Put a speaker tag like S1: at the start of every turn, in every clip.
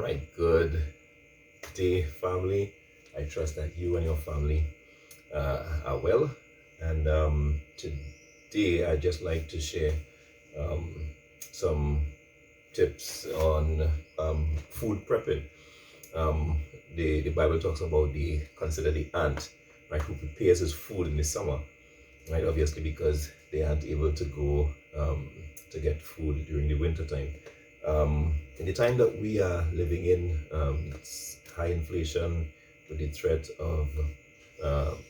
S1: right, good day, family. I trust that you and your family are well. And today, I'd just like to share um, some tips on food prepping. Um, the Bible talks about consider the ant, right, who prepares his food in the summer, right? Obviously, because they aren't able to go to get food during the winter time. In the time that we are living in, it's high inflation with the threat of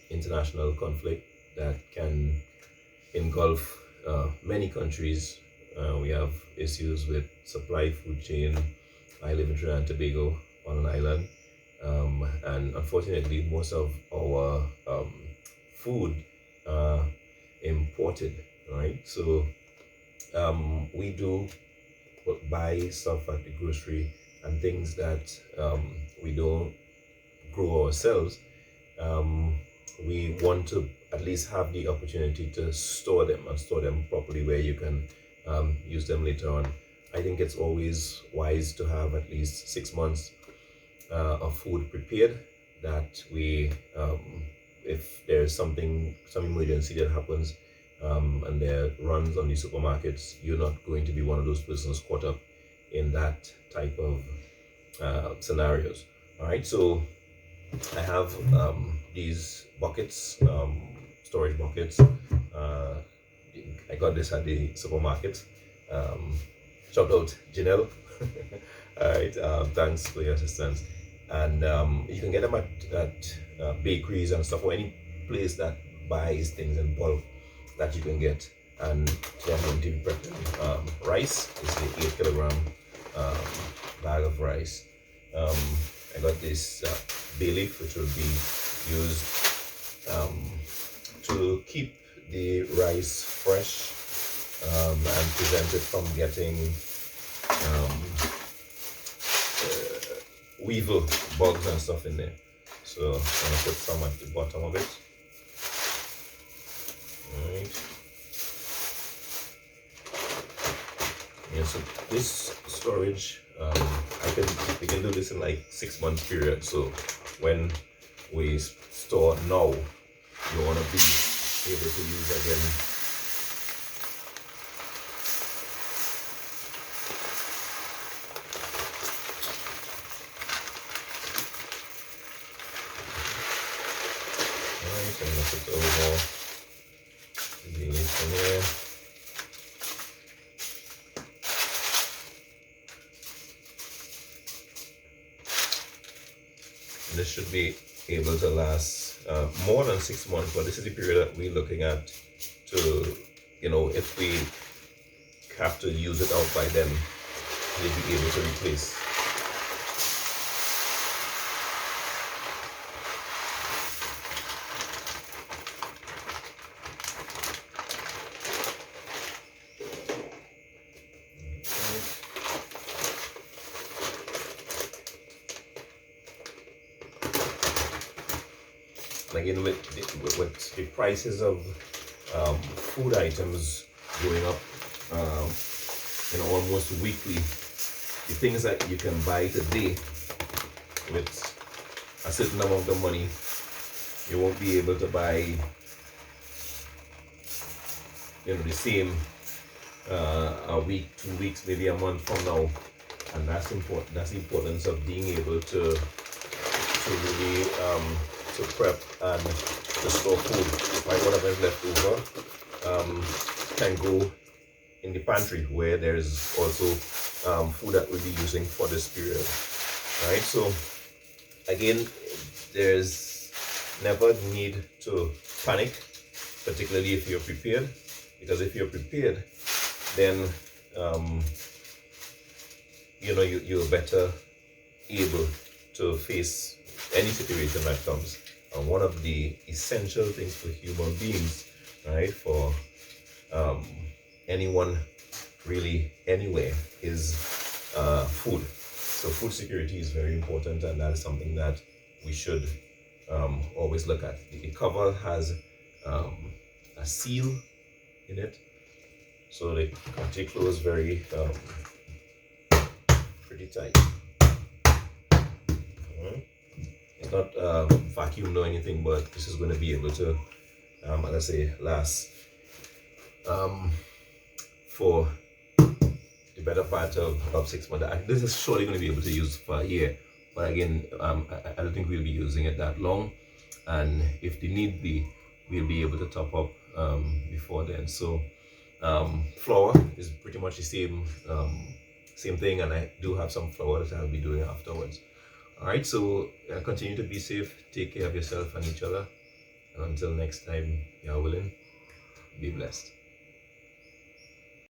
S1: international conflict that can engulf many countries. We have issues with supply food chain. I live in Trinidad and Tobago on an island, and unfortunately, most of our food imported, right? So we do buy stuff at the grocery and things that we don't grow ourselves. Um, we want to at least have the opportunity to store them and store them properly where you can use them later on. I think it's always wise to have at least 6 months of food prepared that we if there's some emergency that happens and there are runs on the supermarkets, you're not going to be one of those persons caught up in that type of scenarios. All right, so I have these buckets, storage buckets. I got this at the supermarket. Um, Shout out Janelle. All right, thanks for your assistance. And you can get them at bakeries and stuff, or any place that buys things in bulk that you can get. And today I'm going to be prepping rice. It's the 8 kilogram um, bag of rice. I got this bay leaf, which will be used to keep the rice fresh and prevent it from getting weevil bugs and stuff in there. So I'm gonna put some at the bottom of it. Alright. Yeah, so this storage, we can do this in like 6 months period. So when we store now, you wanna be able to use again. Alright, I'm gonna put a little more ingredients in here. This should be able to last more than 6 months, but this is the period that we're looking at to, if we have to use it out by then, we'll be able to replace. Again, with the prices of food items going up, almost weekly, the things that you can buy today with a certain amount of money, you won't be able to buy, the same a week, 2 weeks, maybe a month from now, and that's important. That's the importance of being able to really to prep and to store food. Whatever is left over can go in the pantry, where there's also food that we'll be using for this period. Right? So again, there's never need to panic, particularly if you're prepared, because if you're prepared, then you're better able to face any situation that comes. And one of the essential things for human beings, right, for anyone really anywhere, is food. So food security is very important, and that is something that we should always look at. The cover has a seal in it, so they close very pretty tight. It's not vacuumed or anything, but this is going to be able to, as I say, last um, for the better part of 6 months. This is surely going to be able to use for a year, but again, I don't think we'll be using it that long. And if the need be, we'll be able to top up before then. So flour is pretty much the same thing, and I do have some flour that I'll be doing afterwards. All right, so continue to be safe, take care of yourself and each other, and until next time, you're willing, be blessed.